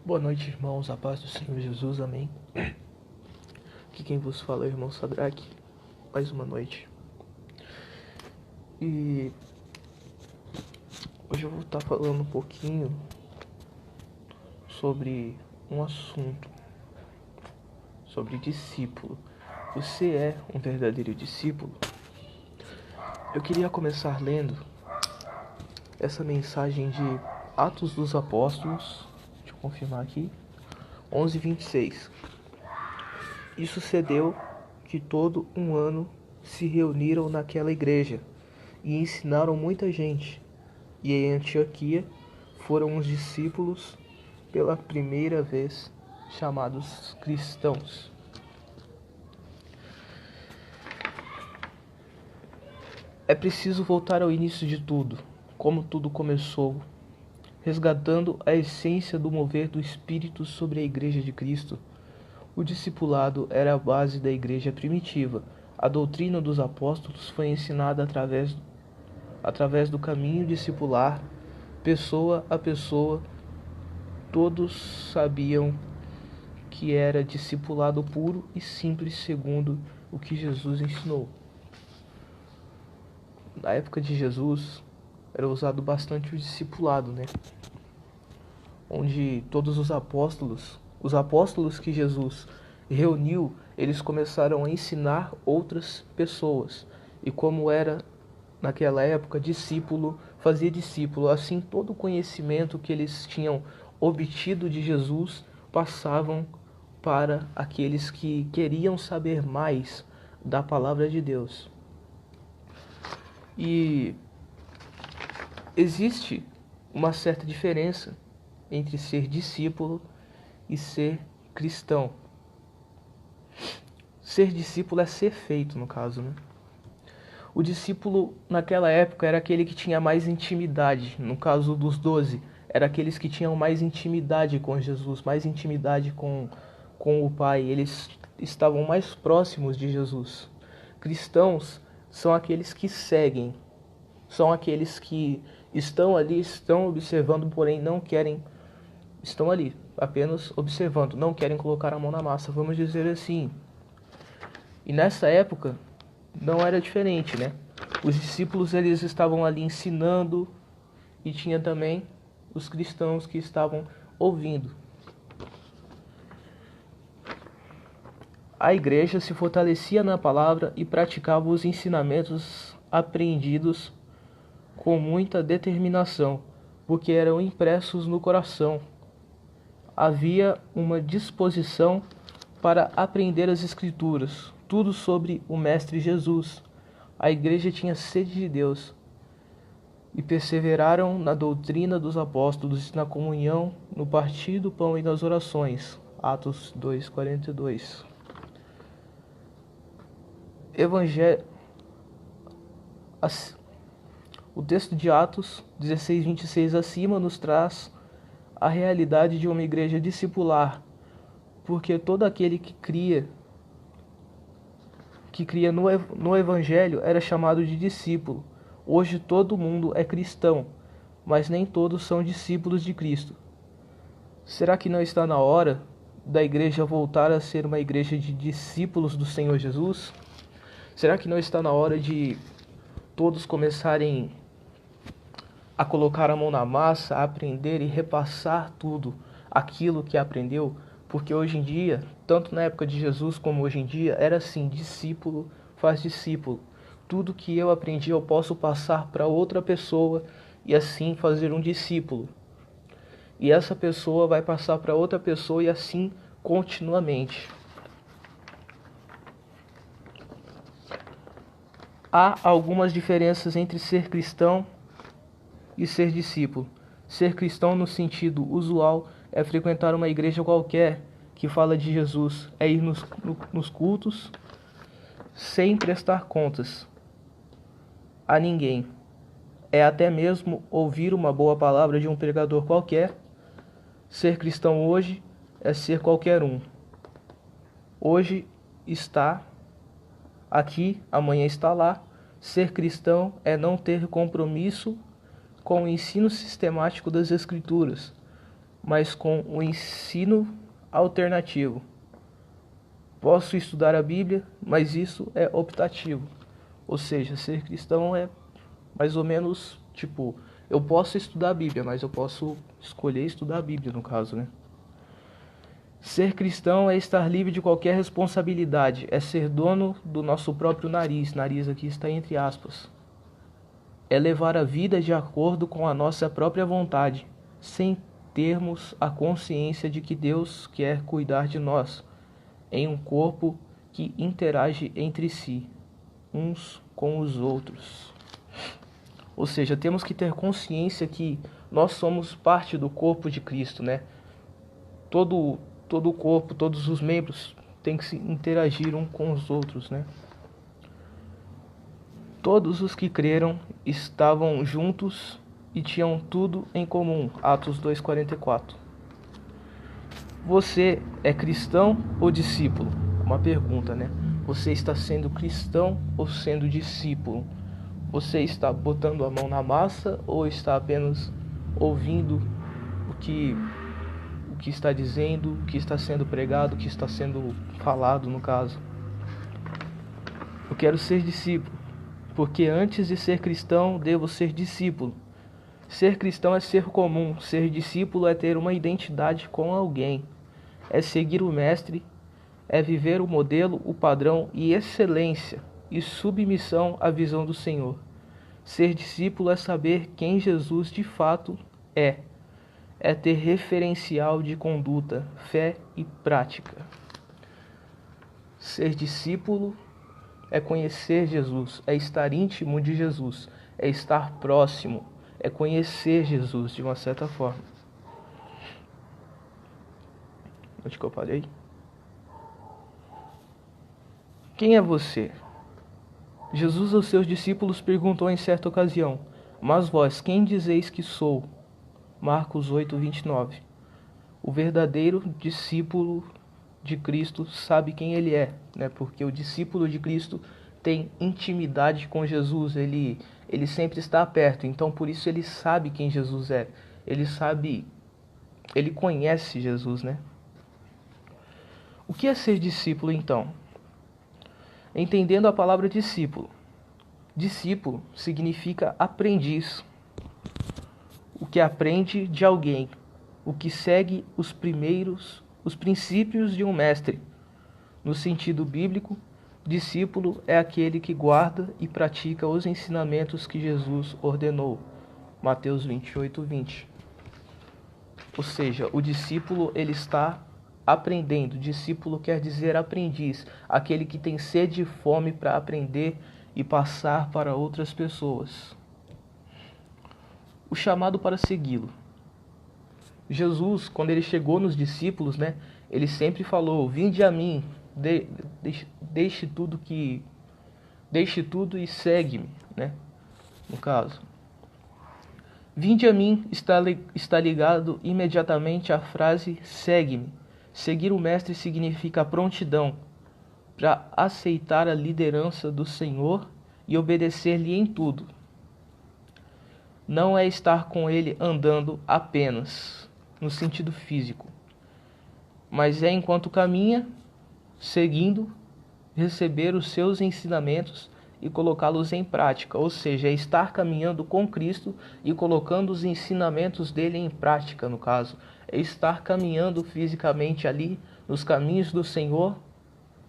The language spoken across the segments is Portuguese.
Boa noite, irmãos, a paz do Senhor Jesus, amém. Aqui quem vos fala é o irmão Sadraque, mais uma noite. E hoje eu vou estar falando um pouquinho sobre um assunto, sobre discípulo. Você é um verdadeiro discípulo? Eu queria começar lendo essa mensagem de Atos dos Apóstolos, deixa eu confirmar aqui, 11:26. E sucedeu que todo um ano se reuniram naquela igreja e ensinaram muita gente. E em Antioquia foram os discípulos pela primeira vez chamados cristãos. É preciso voltar ao início de tudo, como tudo começou, resgatando a essência do mover do Espírito sobre a Igreja de Cristo. O discipulado era a base da igreja primitiva. A doutrina dos apóstolos foi ensinada através do caminho discipular, pessoa a pessoa. Todos sabiam que era discipulado puro e simples segundo o que Jesus ensinou. Na época de Jesus, era usado bastante o discipulado, né? Onde todos os apóstolos que Jesus reuniu, eles começaram a ensinar outras pessoas. E como era naquela época, discípulo fazia discípulo, assim todo o conhecimento que eles tinham obtido de Jesus passavam para aqueles que queriam saber mais da palavra de Deus. E existe uma certa diferença entre ser discípulo e ser cristão. Ser discípulo é ser feito, no caso, né? O discípulo naquela época era aquele que tinha mais intimidade. No caso dos 12, era aqueles que tinham mais intimidade com Jesus, mais intimidade com o Pai. Eles estavam mais próximos de Jesus. Cristãos são aqueles que seguem, são aqueles que estão ali, estão observando, porém não querem, estão ali apenas observando, não querem colocar a mão na massa, vamos dizer assim. E nessa época não era diferente, né? Os discípulos eles estavam ali ensinando e tinha também os cristãos que estavam ouvindo. A igreja se fortalecia na palavra e praticava os ensinamentos aprendidos com muita determinação, porque eram impressos no coração. Havia uma disposição para aprender as Escrituras, tudo sobre o Mestre Jesus. A igreja tinha sede de Deus e perseveraram na doutrina dos apóstolos, na comunhão, no partir do pão e nas orações. Atos 2:42. O texto de Atos 16:26 acima nos traz a realidade de uma igreja discipular, porque todo aquele que cria no Evangelho era chamado de discípulo. Hoje todo mundo é cristão, mas nem todos são discípulos de Cristo. Será que não está na hora da igreja voltar a ser uma igreja de discípulos do Senhor Jesus? Será que não está na hora de todos começarem a colocar a mão na massa, a aprender e repassar tudo aquilo que aprendeu? Porque hoje em dia, tanto na época de Jesus como hoje em dia, era assim, discípulo faz discípulo. Tudo que eu aprendi eu posso passar para outra pessoa e assim fazer um discípulo. E essa pessoa vai passar para outra pessoa e assim continuamente. Há algumas diferenças entre ser cristão e ser discípulo. Ser cristão no sentido usual é frequentar uma igreja qualquer que fala de Jesus, é ir nos cultos sem prestar contas a ninguém. É até mesmo ouvir uma boa palavra de um pregador qualquer. Ser cristão hoje é ser qualquer um. Hoje está aqui, amanhã está lá. Ser cristão é não ter compromisso com o ensino sistemático das Escrituras, mas com o ensino alternativo. Posso estudar a Bíblia, mas isso é optativo. Ou seja, ser cristão é mais ou menos tipo, eu posso estudar a Bíblia, mas eu posso escolher estudar a Bíblia, no caso, né? Ser cristão é estar livre de qualquer responsabilidade, é ser dono do nosso próprio nariz. Nariz aqui está entre aspas. É levar a vida de acordo com a nossa própria vontade, sem termos a consciência de que Deus quer cuidar de nós, em um corpo que interage entre si, uns com os outros. Ou seja, temos que ter consciência que nós somos parte do corpo de Cristo, né? Todo o corpo, todos os membros têm que se interagir uns com os outros, né? Todos os que creram estavam juntos e tinham tudo em comum. Atos 2:44. Você é cristão ou discípulo? Uma pergunta, né? Você está sendo cristão ou sendo discípulo? Você está botando a mão na massa ou está apenas ouvindo o que está dizendo, o que está sendo pregado, o que está sendo falado, no caso? Eu quero ser discípulo, porque antes de ser cristão, devo ser discípulo. Ser cristão é ser comum, ser discípulo é ter uma identidade com alguém, é seguir o mestre, é viver o modelo, o padrão e excelência e submissão à visão do Senhor. Ser discípulo é saber quem Jesus de fato é ter referencial de conduta, fé e prática. Ser discípulo é conhecer Jesus, é estar íntimo de Jesus, é estar próximo, é conhecer Jesus de uma certa forma. Onde que eu parei? Quem é você? Jesus aos seus discípulos perguntou em certa ocasião: mas vós, quem dizeis que sou? Marcos 8:29. O verdadeiro discípulo de Cristo sabe quem ele é, né? Porque o discípulo de Cristo tem intimidade com Jesus, ele sempre está perto, então por isso ele sabe quem Jesus é. Ele conhece Jesus, né? O que é ser discípulo então? Entendendo a palavra discípulo. Discípulo significa aprendiz, o que aprende de alguém, o que segue os princípios de um mestre. No sentido bíblico, discípulo é aquele que guarda e pratica os ensinamentos que Jesus ordenou. Mateus 28:20. Ou seja, o discípulo ele está aprendendo. Discípulo quer dizer aprendiz, aquele que tem sede e fome para aprender e passar para outras pessoas. O chamado para segui-lo. Jesus, quando ele chegou nos discípulos, né, ele sempre falou: vinde a mim, deixe tudo e segue-me, né? No caso, vinde a mim está ligado imediatamente à frase segue-me. Seguir o mestre significa prontidão para aceitar a liderança do Senhor e obedecer-lhe em tudo. Não é estar com ele andando apenas no sentido físico, mas é enquanto caminha, seguindo, receber os seus ensinamentos e colocá-los em prática, ou seja, é estar caminhando com Cristo e colocando os ensinamentos dele em prática, no caso, é estar caminhando fisicamente ali nos caminhos do Senhor,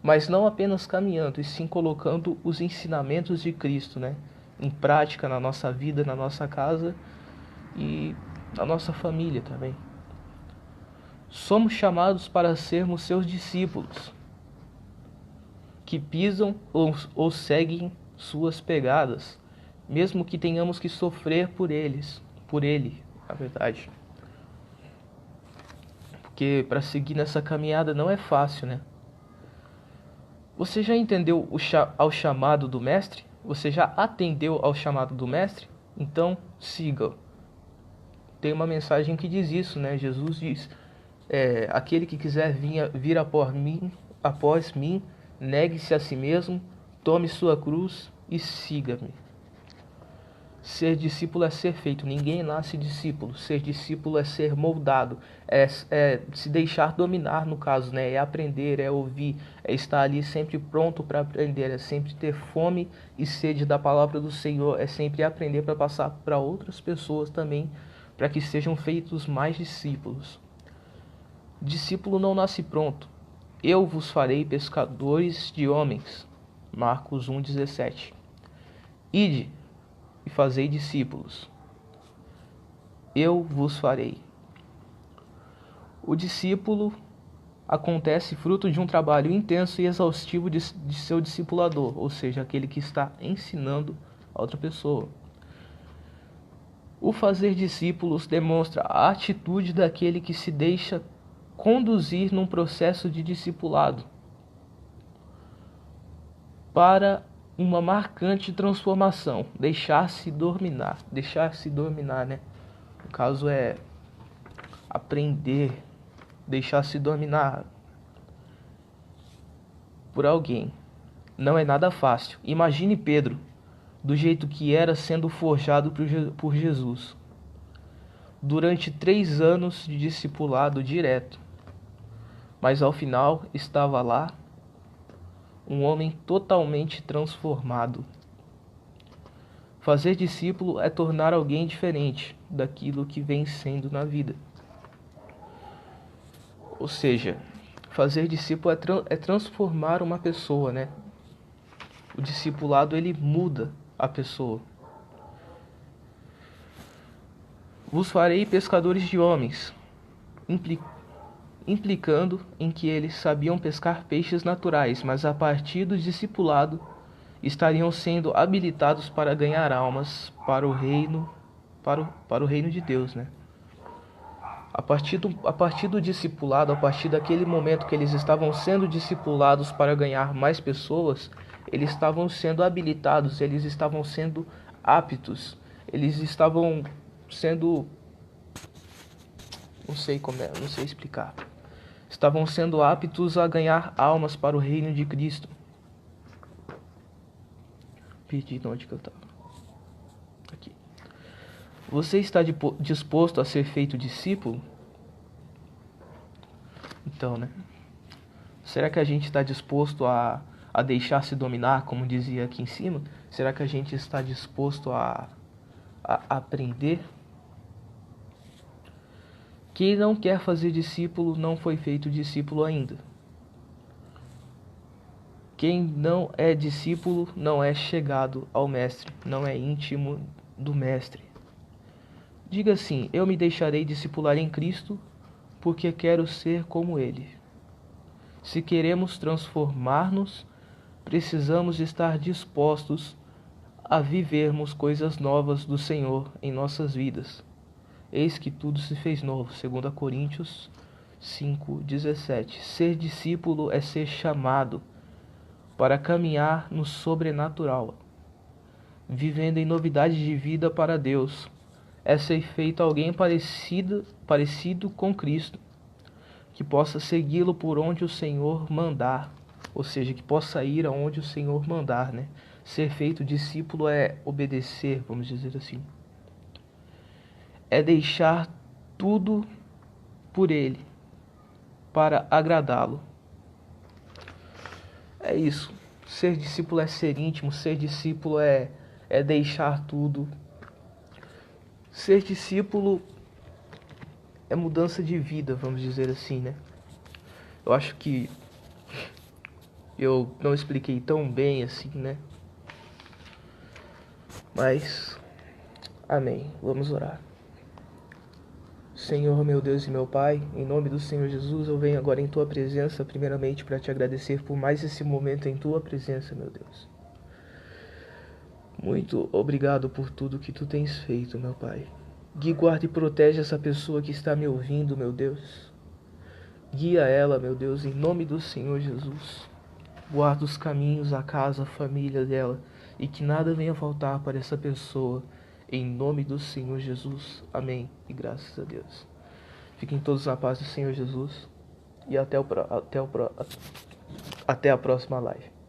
mas não apenas caminhando, e sim colocando os ensinamentos de Cristo, né, em prática na nossa vida, na nossa casa e na nossa família também. Somos chamados para sermos seus discípulos, que pisam ou seguem suas pegadas, mesmo que tenhamos que sofrer por ele, na verdade. Porque para seguir nessa caminhada não é fácil, né? Você já entendeu ao chamado do mestre? Você já atendeu ao chamado do mestre? Então, siga. Tem uma mensagem que diz isso, né? Jesus diz: aquele que quiser vir após mim, negue-se a si mesmo, tome sua cruz e siga-me. Ser discípulo é ser feito, ninguém nasce discípulo. Ser discípulo é ser moldado, é se deixar dominar, no caso, né? É aprender, é ouvir, é estar ali sempre pronto para aprender, é sempre ter fome e sede da palavra do Senhor, é sempre aprender para passar para outras pessoas também, para que sejam feitos mais discípulos. Discípulo não nasce pronto. Eu vos farei pescadores de homens. Marcos 1,17. Ide e fazei discípulos. Eu vos farei. O discípulo acontece fruto de um trabalho intenso e exaustivo de seu discipulador, ou seja, aquele que está ensinando a outra pessoa. O fazer discípulos demonstra a atitude daquele que se deixa conduzir num processo de discipulado para uma marcante transformação, deixar-se dominar, né? No caso é aprender, deixar-se dominar por alguém. Não é nada fácil. Imagine Pedro, do jeito que era, sendo forjado por Jesus, durante 3 anos de discipulado direto. Mas ao final estava lá um homem totalmente transformado. Fazer discípulo é tornar alguém diferente daquilo que vem sendo na vida. Ou seja, fazer discípulo é transformar uma pessoa, né? O discipulado, ele muda a pessoa. Vos farei pescadores de homens, implicando em que eles sabiam pescar peixes naturais, mas a partir do discipulado estariam sendo habilitados para ganhar almas para o reino, para o reino de Deus, né? A partir do discipulado, a partir daquele momento que eles estavam sendo discipulados para ganhar mais pessoas, eles estavam sendo habilitados, eles estavam sendo aptos, eles estavam sendo, não sei explicar. Estavam sendo aptos a ganhar almas para o reino de Cristo. Perdi de onde que eu estava. Aqui. Você está disposto a ser feito discípulo? Então, né? Será que a gente está disposto a deixar-se dominar, como dizia aqui em cima? Será que a gente está disposto a aprender? Quem não quer fazer discípulo não foi feito discípulo ainda. Quem não é discípulo não é chegado ao mestre, não é íntimo do mestre. Diga assim: eu me deixarei discipular em Cristo porque quero ser como Ele. Se queremos transformar-nos, precisamos estar dispostos a vivermos coisas novas do Senhor em nossas vidas. Eis que tudo se fez novo. 2 Coríntios 5:17. Ser discípulo é ser chamado para caminhar no sobrenatural, vivendo em novidade de vida para Deus. É ser feito alguém parecido com Cristo, que possa segui-lo por onde o Senhor mandar, ou seja, que possa ir aonde o Senhor mandar, né? Ser feito discípulo é obedecer, vamos dizer assim. É deixar tudo por Ele, para agradá-lo. É isso. Ser discípulo é ser íntimo, ser discípulo é deixar tudo. Ser discípulo é mudança de vida, vamos dizer assim, né? Eu acho que eu não expliquei tão bem assim, né? Mas, amém. Vamos orar. Senhor, meu Deus e meu Pai, em nome do Senhor Jesus, eu venho agora em Tua presença, primeiramente para Te agradecer por mais esse momento em Tua presença, meu Deus. Muito obrigado por tudo que Tu tens feito, meu Pai. Guia, guarda e protege essa pessoa que está me ouvindo, meu Deus. Guia ela, meu Deus, em nome do Senhor Jesus. Guarda os caminhos, a casa, a família dela, e que nada venha faltar para essa pessoa. Em nome do Senhor Jesus. Amém. E graças a Deus. Fiquem todos na paz do Senhor Jesus. E até a próxima live.